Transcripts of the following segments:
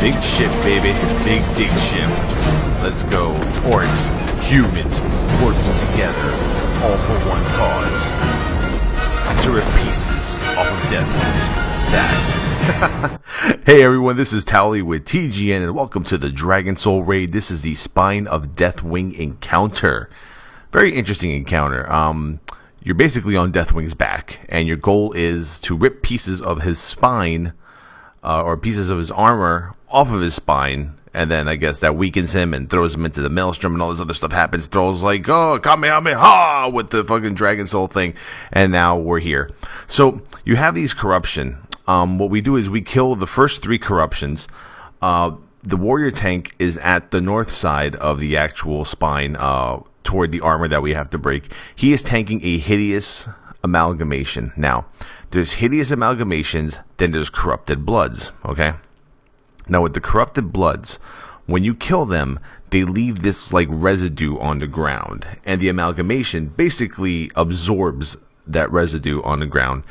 Big ship, baby. Big dig ship. Let's go. Orcs, humans, working together, all for one cause. To rip pieces off of Deathwing's back. Hey everyone, this is Towley with TGN, and welcome to the Dragon Soul Raid. This is the Spine of Deathwing encounter. Very interesting encounter. You're basically on Deathwing's back, and your goal is to rip pieces of his spine, or pieces of his armor off of his spine, and then I guess that weakens him and throws him into the maelstrom, and all this other stuff happens. Throws like, oh, Kamehameha with the fucking Dragon Soul thing, and now we're here. So you have these corruption. What we do is we kill the first 3 corruptions. The warrior tank is at the north side of the actual spine, toward the armor that we have to break. He is tanking a hideous amalgamation. Now, there's hideous amalgamations, then there's corrupted bloods, okay? Now, with the corrupted bloods, when you kill them, they leave this like residue on the ground, and the amalgamation basically absorbs that residue on the ground,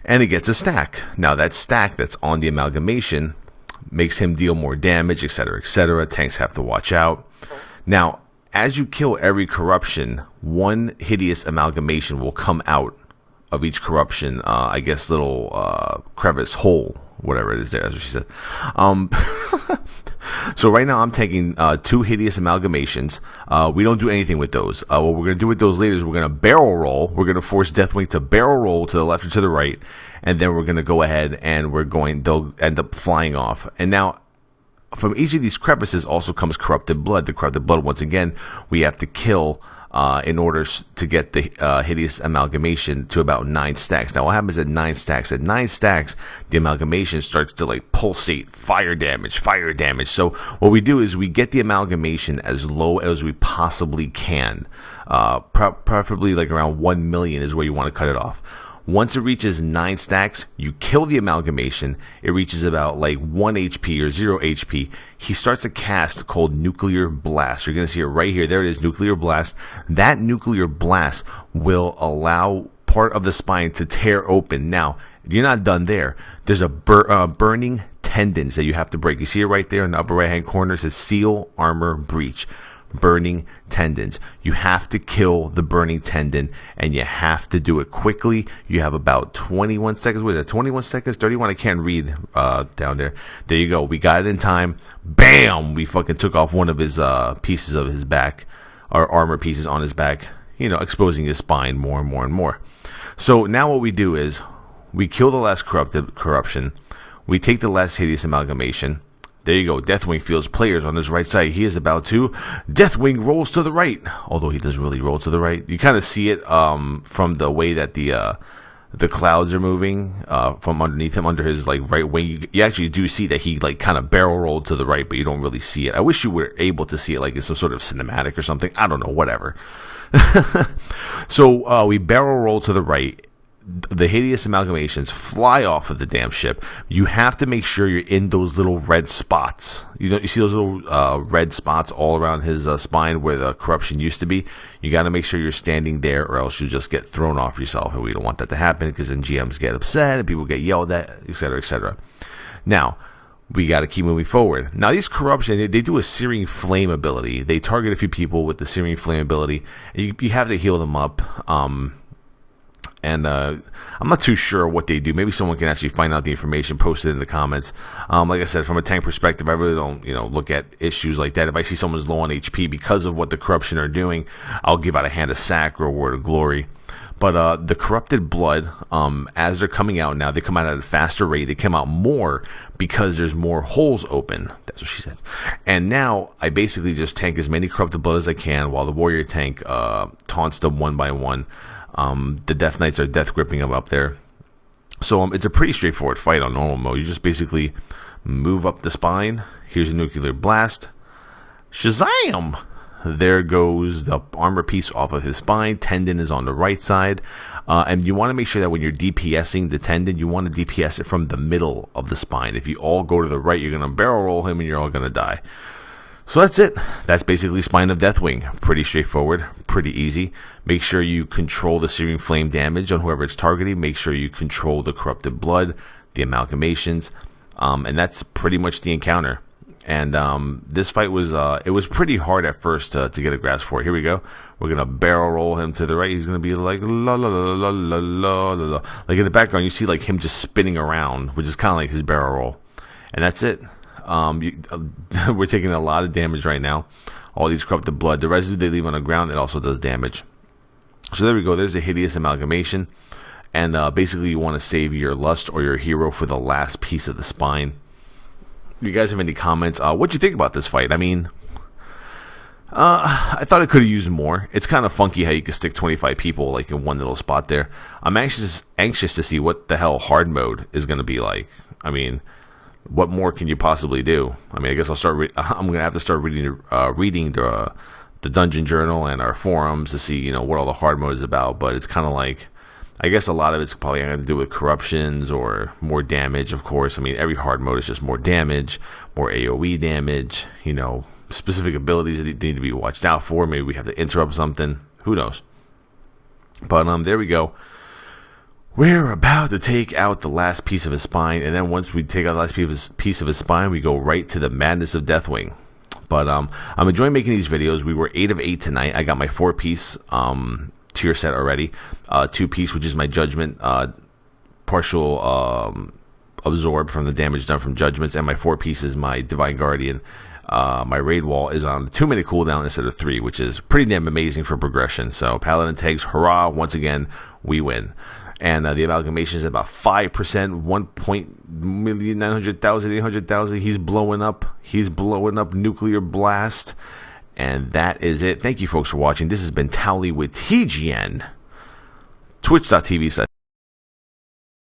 and it gets a stack. Now, that stack that's on the amalgamation makes him deal more damage, etc., etc. Tanks have to watch out. Now, as you kill every corruption, one hideous amalgamation will come out of each corruption. I guess little crevice, hole, whatever it is there. That's what she said. So right now I'm taking 2 hideous amalgamations. We don't do anything with those. What we're going to do with those later is we're going to barrel roll. We're going to force Deathwing to barrel roll to the left or to the right. And then we're going to go ahead and they'll end up flying off. And now, from each of these crevices also comes corrupted blood. The corrupted blood, once again, we have to kill in order to get the hideous amalgamation to about 9 stacks. Now, what happens at 9 stacks? At 9 stacks, the amalgamation starts to like pulsate, fire damage. So what we do is we get the amalgamation as low as we possibly can. Preferably like around 1 million is where you want to cut it off. Once it reaches 9 stacks, you kill the amalgamation. It reaches about like 1 HP or 0 HP. He starts a cast called Nuclear Blast. You're going to see it right here. There it is, Nuclear Blast. That Nuclear Blast will allow part of the spine to tear open. Now, you're not done there. There's a burning tendons that you have to break. You see it right there in the upper right-hand corner. It says Seal Armor Breach. Burning tendons. You have to kill the burning tendon, and you have to do it quickly. You have about 21 seconds. What is it? 21 seconds? 31? I can't read down there. There you go. We got it in time. Bam! We fucking took off one of his pieces of his back, or armor pieces on his back, exposing his spine more and more and more. So now what we do is we kill the last corruption. We take the last hideous amalgamation. There you go. Deathwing feels players on his right side. He is about to. Deathwing rolls to the right. Although he doesn't really roll to the right. You kind of see it from the way that the clouds are moving from underneath him, under his like right wing. You actually do see that he like kind of barrel rolled to the right, but you don't really see it. I wish you were able to see it like in some sort of cinematic or something. I don't know. Whatever. So we barrel roll to the right. The hideous amalgamations fly off of the damn ship. You have to make sure you're in those little red spots. You see those little red spots all around his spine where the corruption used to be? You got to make sure you're standing there, or else you just get thrown off yourself, and we don't want that to happen, because then GMs get upset and people get yelled at, etc., etc. Now, we got to keep moving forward. Now, these corruption, they do a searing flame ability. They target a few people with the searing flame ability. You have to heal them up. And I'm not too sure what they do. Maybe someone can actually find out the information, post it in the comments. Like I said, from a tank perspective, I really don't, look at issues like that. If I see someone's low on HP because of what the corruption are doing, I'll give out a hand of sack or a word of glory. But the corrupted blood, as they're coming out now, they come out at a faster rate. They come out more because there's more holes open. That's what she said. And now I basically just tank as many corrupted blood as I can, while the warrior tank taunts them one by one. The Death Knights are death gripping them up there. So it's a pretty straightforward fight on normal mode. You just basically move up the spine. Here's a Nuclear Blast. Shazam! There goes the armor piece off of his spine. Tendon is on the right side. And you want to make sure that when you're DPSing the tendon, you want to DPS it from the middle of the spine. If you all go to the right, you're going to barrel roll him and you're all going to die. So that's it. That's basically Spine of Deathwing. Pretty straightforward, pretty easy. Make sure you control the searing flame damage on whoever it's targeting. Make sure you control the corrupted blood, the amalgamations. And that's pretty much the encounter. And this fight was it was pretty hard at first to get a grasp for it. Here we go. We're gonna barrel roll him to the right. He's gonna be like la la la la la la la la. Like in the background, you see like him just spinning around, which is kind of like his barrel roll. And that's it. We're taking a lot of damage right now. All these corrupted blood, the residue they leave on the ground, it also does damage. So there we go. There's a hideous amalgamation. And basically, you want to save your lust or your hero for the last piece of the spine. You guys have any comments? What do you think about this fight? I mean, I thought it could have used more. It's kind of funky how you can stick 25 people like in one little spot there. I'm anxious to see what the hell hard mode is going to be like. I mean, what more can you possibly do? I mean, I guess I'm going to have to start reading the dungeon journal and our forums to see what all the hard mode is about. But it's kind of like, I guess a lot of it's probably going to do with corruptions or more damage, of course. I mean, every hard mode is just more damage, more AoE damage, specific abilities that need to be watched out for. Maybe we have to interrupt something. Who knows? But there we go. We're about to take out the last piece of his spine, and then once we take out the last piece of his spine, we go right to the madness of Deathwing. But I'm enjoying making these videos. We were 8 of 8 tonight. I got my 4-piece tier set already. 2-piece, which is my judgment, partial absorb from the damage done from judgments, and my 4-piece is my divine guardian. My raid wall is on 2-minute cooldown instead of 3, which is pretty damn amazing for progression. So paladin tags, hurrah! Once again, we win. And the amalgamation is about 5%, 1,900,000. He's blowing up. Nuclear blast. And that is it. Thank you folks for watching. This has been Towley with TGN. Twitch.tv/